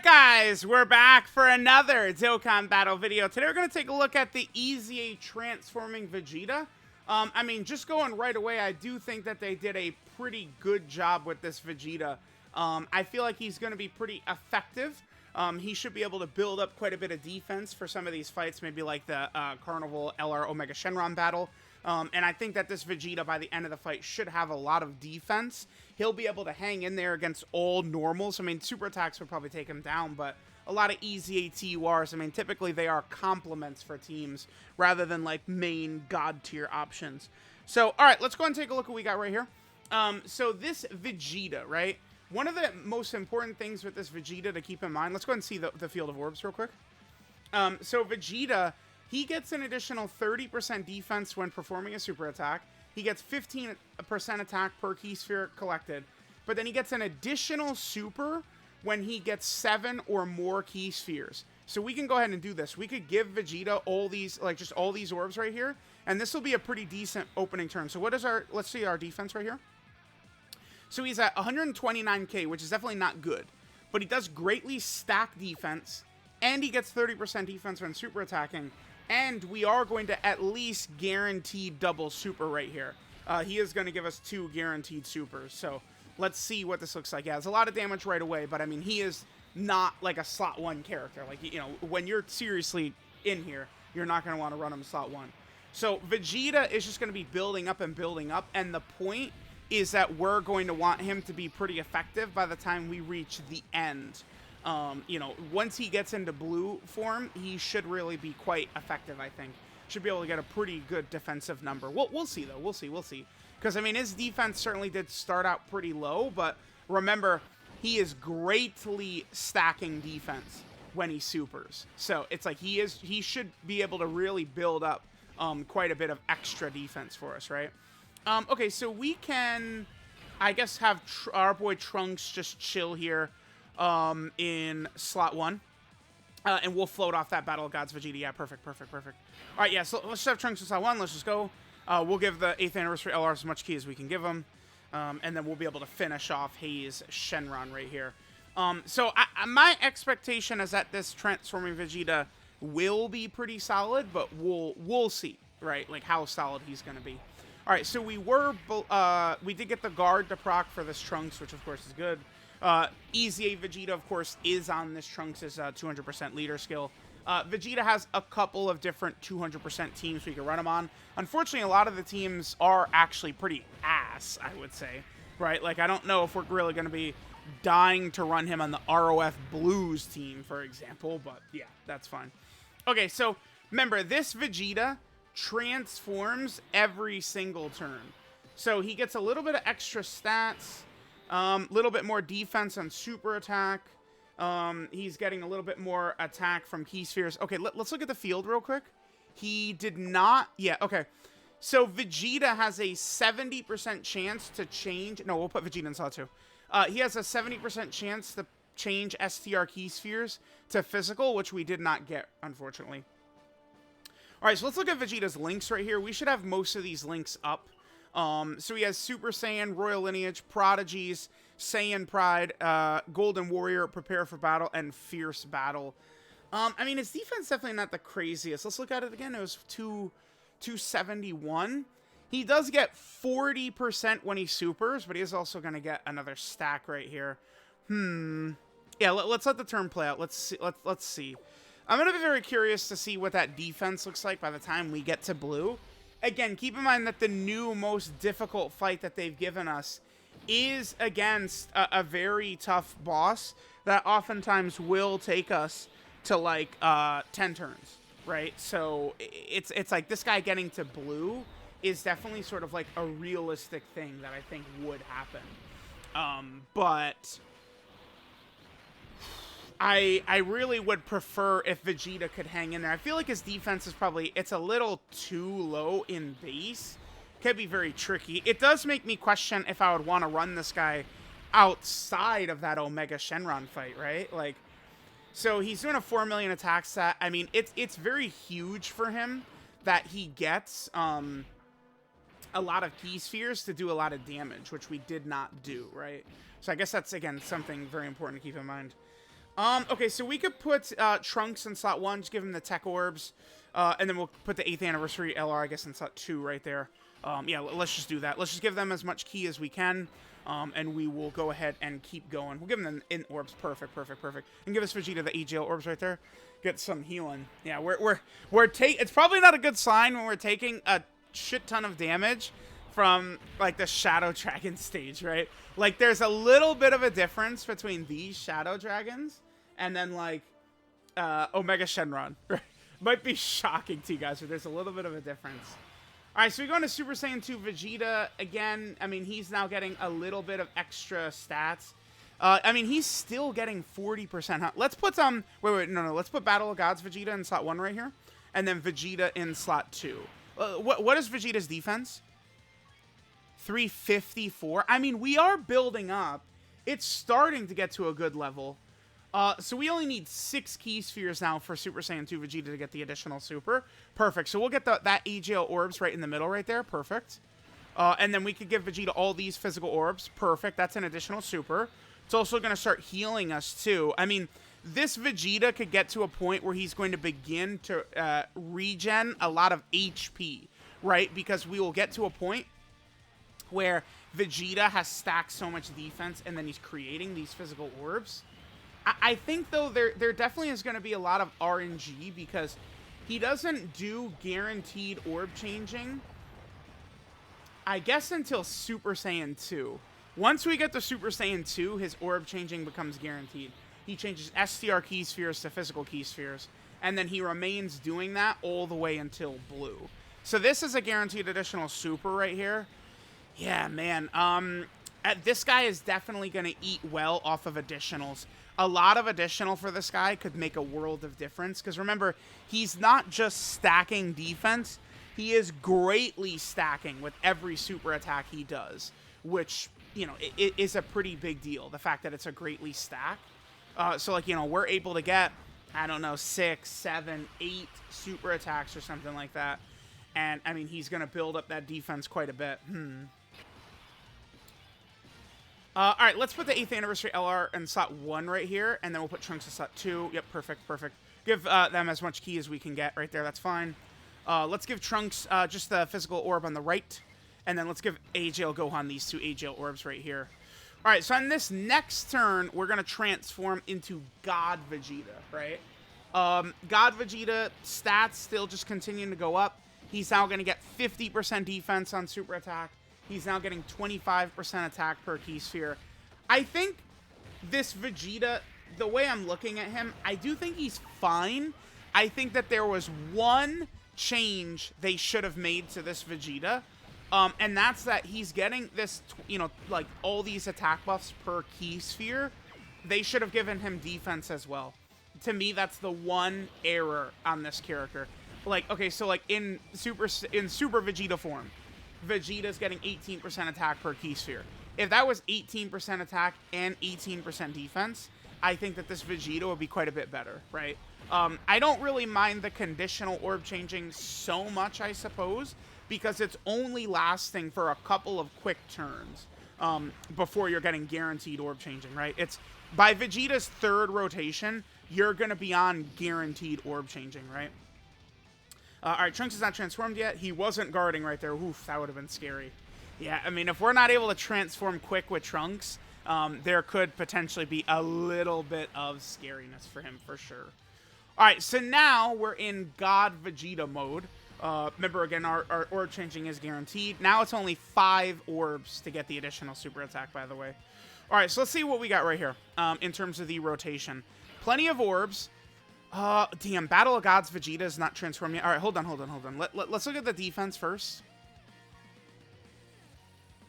Guys, we're back for another Dokkan battle video. Today we're going to take a look at the EZA transforming Vegeta. I mean, just going right away, I do think that they did a pretty good job with this Vegeta. I feel like he's going to be pretty effective. He should be able to build up quite a bit of defense for some of these fights, maybe like the Carnival LR Omega Shenron battle. And I think that this Vegeta, by the end of the fight, should have a lot of defense. He'll be able to hang in there against all normals. I mean, super attacks would probably take him down, but a lot of EZA TURs, I mean, typically they are complements for teams rather than, like, main god-tier options. So, all right, let's go and take a look at what we got right here. So this Vegeta, right? One of the most important things with this Vegeta to keep in mind, let's go ahead and see the Field of Orbs real quick. So Vegeta, he gets an additional 30% defense when performing a super attack. He gets 15% attack per key sphere collected. But then he gets an additional super when he gets 7 or more key spheres. So we can go ahead and do this. We could give Vegeta all these, like just all these orbs right here. And this will be a pretty decent opening turn. So what is our, let's see our defense right here. So he's at 129k, which is definitely not good. But he does greatly stack defense. And he gets 30% defense when super attacking. And we are going to at least guarantee double super right here. He is going to give us 2 guaranteed supers. So let's see what this looks like. Yeah, it's a lot of damage right away. But I mean, he is not like a slot 1 character. Like, you know, when you're seriously in here, you're not going to want to run him slot 1. So Vegeta is just going to be building up and building up. And the point is that we're going to want him to be pretty effective by the time we reach the end. You know, once he gets into blue form, he should really be quite effective, I think. Should be able to get a pretty good defensive number. We'll see, though. We'll see. Because, I mean, his defense certainly did start out pretty low, but remember, he is greatly stacking defense when he supers. So, it's like he should be able to really build up quite a bit of extra defense for us, right? Okay, so we can, I guess, have our boy Trunks just chill here. In slot 1. And we'll float off that Battle of Gods Vegeta. Yeah, perfect. All right, yeah, so let's just have Trunks in slot 1. Let's just go. We'll give the 8th Anniversary LR as much key as we can give him. And then we'll be able to finish off Hayes Shenron right here. So my expectation is that this transforming Vegeta will be pretty solid, but we'll see, right? Like how solid he's going to be. All right, so we did get the guard to proc for this Trunks, which of course is good. EZA Vegeta, of course, is on this Trunks' 200% leader skill. Vegeta has a couple of different 200% teams we can run him on. Unfortunately, a lot of the teams are actually pretty ass, I would say. Right? Like, I don't know if we're really going to be dying to run him on the ROF Blues team, for example. But, yeah, that's fine. Okay, so, remember, this Vegeta transforms every single turn. So, he gets a little bit of extra stats. Little bit more defense on super attack. He's getting a little bit more attack from key spheres. Okay, let's look at the field real quick. He did not. Yeah, okay. So Vegeta has a 70% chance to change. No, we'll put Vegeta in slot 2. He has a 70% chance to change STR key spheres to physical, which we did not get, unfortunately. All right, so let's look at Vegeta's links right here. We should have most of these links up. So he has Super Saiyan, Royal Lineage, Prodigies, Saiyan Pride, Golden Warrior, Prepare for Battle, and Fierce Battle. I mean, his defense definitely not the craziest. Let's look at it again. It was 271. He does get 40% when he supers, but he is also going to get another stack right here. Yeah, let's let the turn play out. Let's see. I'm going to be very curious to see what that defense looks like by the time we get to blue. Again, keep in mind that the new most difficult fight that they've given us is against a very tough boss that oftentimes will take us to like 10 turns, right? So it's like this guy getting to blue is definitely sort of like a realistic thing that I think would happen. But I really would prefer if Vegeta could hang in there. I feel like his defense is probably, it's a little too low in base. Could be very tricky. It does make me question if I would want to run this guy outside of that Omega Shenron fight, right? Like, so he's doing a 4 million attack set. I mean, it's very huge for him that he gets a lot of key spheres to do a lot of damage, which we did not do, right? So I guess that's, again, something very important to keep in mind. Okay, so we could put Trunks in slot 1, just give him the tech orbs, and then we'll put the 8th anniversary LR, I guess, in slot 2 right there. Yeah, let's just do that. Let's just give them as much ki as we can, and we will go ahead and keep going. We'll give them the in orbs. Perfect, perfect, perfect. And give us Vegeta the AGL orbs right there. Get some healing. Yeah, it's probably not a good sign when we're taking a shit ton of damage from like the Shadow Dragon stage, right? Like there's a little bit of a difference between these Shadow Dragons and then like Omega Shenron. Right? Might be shocking to you guys, but there's a little bit of a difference. All right, so we go into Super Saiyan 2 Vegeta again. I mean, he's now getting a little bit of extra stats. I mean, he's still getting 40%. Let's put no. Let's put Battle of Gods Vegeta in slot 1 right here, and then Vegeta in slot 2. What is Vegeta's defense? 354. I mean, we are building up. It's starting to get to a good level. So we only need 6 Ki Spheres now for Super Saiyan 2 Vegeta to get the additional super. Perfect. So we'll get that AGL orbs right in the middle right there. Perfect. And then we could give Vegeta all these physical orbs. Perfect. That's an additional super. It's also going to start healing us too. I mean, this Vegeta could get to a point where he's going to begin to regen a lot of HP, right? Because we will get to a point where Vegeta has stacked so much defense and then he's creating these physical orbs. I think, though, there definitely is going to be a lot of RNG because he doesn't do guaranteed orb changing, I guess, until Super Saiyan 2. Once we get to Super Saiyan 2, his orb changing becomes guaranteed. He changes STR Ki Spheres to physical Ki Spheres, and then he remains doing that all the way until Blue. So this is a guaranteed additional super right here. Yeah, man. This guy is definitely going to eat well off of additionals. A lot of additional for this guy could make a world of difference. Because remember, he's not just stacking defense. He is greatly stacking with every super attack he does. Which, you know, it is a pretty big deal. The fact that it's a greatly stack. So, like, you know, we're able to get, I don't know, 6, 7, 8 super attacks or something like that. And, I mean, he's going to build up that defense quite a bit. All right, let's put the 8th anniversary LR in slot 1 right here, and then we'll put Trunks in slot 2. Yep, perfect, perfect. Give them as much ki as we can get right there. That's fine. Let's give Trunks just the physical orb on the right, and then let's give AGL Gohan these 2 AGL orbs right here. All right, so on this next turn, we're going to transform into God Vegeta, right? God Vegeta stats still just continuing to go up. He's now going to get 50% defense on super attack. He's now getting 25% attack per Ki Sphere. I think this Vegeta, the way I'm looking at him, I do think he's fine. I think that there was one change they should have made to this Vegeta. And that's that he's getting this, you know, like all these attack buffs per Ki Sphere. They should have given him defense as well. To me, that's the one error on this character. Like, okay, so like in Super Vegeta form, Vegeta's getting 18% attack per Ki Sphere. If that was 18% attack and 18% defense, I think that this Vegeta would be quite a bit better, right? I don't really mind the conditional orb changing so much, I suppose, because it's only lasting for a couple of quick turns before you're getting guaranteed orb changing, right? It's by Vegeta's 3rd rotation, you're going to be on guaranteed orb changing, right? All right, Trunks is not transformed yet. He wasn't guarding right there. Oof, that would have been scary. Yeah, I mean, if we're not able to transform quick with Trunks, there could potentially be a little bit of scariness for him, for sure. All right, so now we're in God Vegeta mode. Remember, again, our orb changing is guaranteed. Now it's only 5 orbs to get the additional super attack, by the way. All right, so let's see what we got right here in terms of the rotation. Plenty of orbs. Damn, Battle of Gods Vegeta is not transformed yet. All right, hold on. Let's look at the defense first.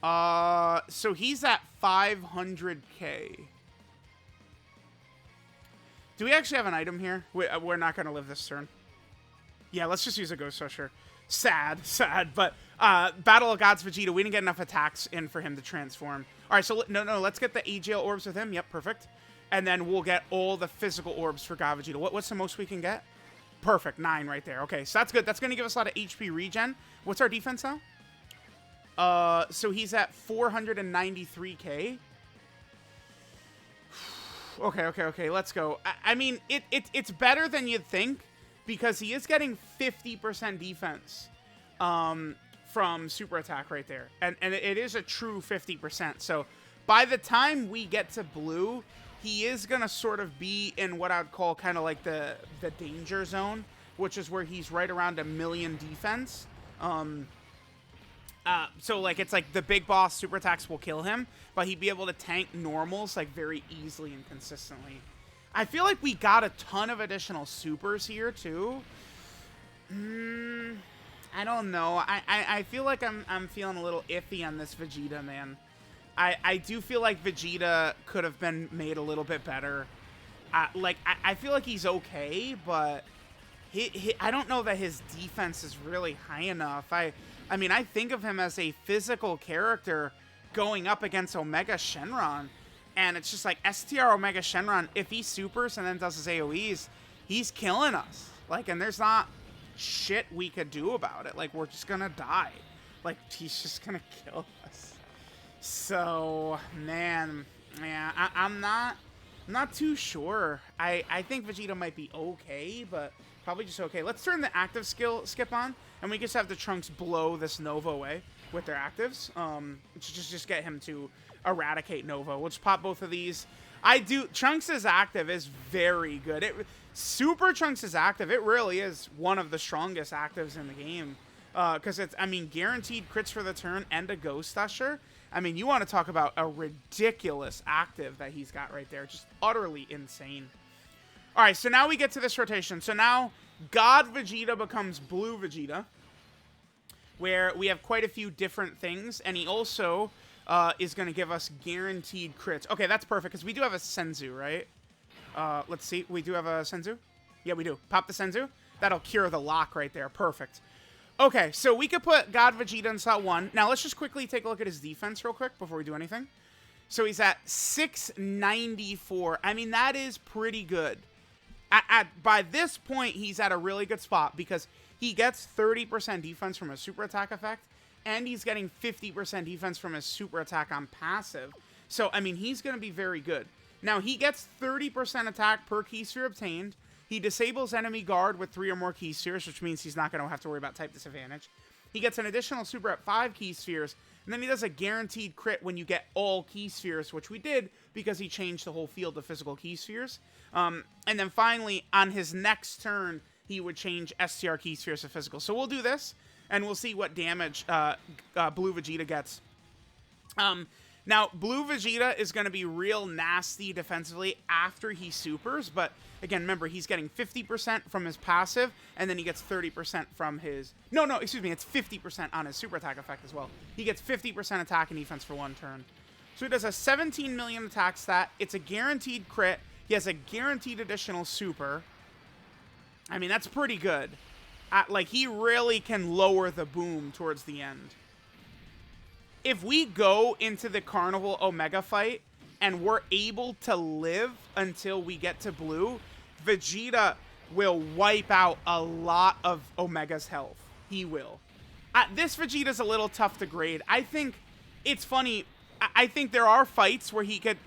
So he's at 500k. Do we actually have an item here? We're not going to live this turn. Yeah, let's just use a Ghost Usher. Sad, but Battle of Gods Vegeta, we didn't get enough attacks in for him to transform. All right, so no, let's get the AGL orbs with him. Yep, perfect. And then we'll get all the physical orbs for God Vegeta. What's the most we can get? Perfect, 9 right there. Okay, so that's good. That's going to give us a lot of HP regen. What's our defense now? So he's at 493k. Okay. Let's go. I mean, it's better than you'd think because he is getting 50% defense from super attack right there. And it is a true 50%. So by the time we get to blue, he is going to sort of be in what I'd call kind of like the danger zone, which is where he's right around 1,000,000 defense. So like it's like the big boss super attacks will kill him, but he'd be able to tank normals like very easily and consistently. I feel like we got a ton of additional supers here too. I don't know. I feel like I'm feeling a little iffy on this Vegeta, man. I do feel like Vegeta could have been made a little bit better. I feel like he's okay, but I don't know that his defense is really high enough. I mean, I think of him as a physical character going up against Omega Shenron, and it's just like STR Omega Shenron, if he supers and then does his AoEs, he's killing us. Like, and there's not shit we could do about it. Like, we're just gonna die. Like, he's just gonna kill us. So, man, yeah, I'm not too sure. I think Vegeta might be okay, but probably just okay. Let's turn the active skill skip on, and we just have the Trunks blow this Nova away with their actives. Just get him to eradicate Nova. We'll just pop both of these. Trunks' active is very good. Super Trunks' active, it really is one of the strongest actives in the game. Because it's, I mean, guaranteed crits for the turn and a Ghost Usher. I mean, you want to talk about a ridiculous active that he's got right there. Just utterly insane. All right, so now we get to this rotation. So now God Vegeta becomes Blue Vegeta, where we have quite a few different things. And he also is going to give us guaranteed crits. Okay, that's perfect, because we do have a Senzu, right? Let's see. We do have a Senzu? Yeah, we do. Pop the Senzu. That'll cure the lock right there. Perfect. Okay, so we could put God Vegeta in slot 1. Now, let's just quickly take a look at his defense real quick before we do anything. So he's at 694. I mean, that is pretty good. By this point, he's at a really good spot because he gets 30% defense from a super attack effect, and he's getting 50% defense from his super attack on passive. So, I mean, he's going to be very good. Now, he gets 30% attack per key sphere obtained. He disables enemy guard with 3 or more key spheres, which means he's not going to have to worry about type disadvantage. He gets an additional super at 5 key spheres, and then he does a guaranteed crit when you get all key spheres, which we did because he changed the whole field of physical key spheres. And then finally, on his next turn, he would change STR key spheres to physical. So we'll do this, and we'll see what damage Blue Vegeta gets. Now, Blue Vegeta is going to be real nasty defensively after he supers, but again, remember, he's getting 50% from his passive, and then he gets 30% from his... No, excuse me, it's 50% on his super attack effect as well. He gets 50% attack and defense for 1 turn. So he does a 17 million attack stat. It's a guaranteed crit. He has a guaranteed additional super. I mean, that's pretty good. Like, he really can lower the boom towards the end. If we go into the Carnival Omega fight and we're able to live until we get to blue, Vegeta will wipe out a lot of Omega's health. He will. This Vegeta's a little tough to grade. I think it's funny. I think there are fights where he could...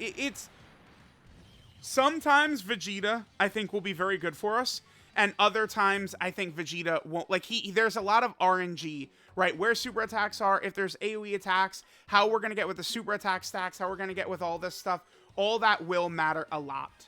Sometimes Vegeta, I think, will be very good for us. And other times, I think Vegeta won't. Like, there's a lot of RNG, right? Where super attacks are, if there's AoE attacks, how we're going to get with the super attack stacks, how we're going to get with all this stuff. All that will matter a lot.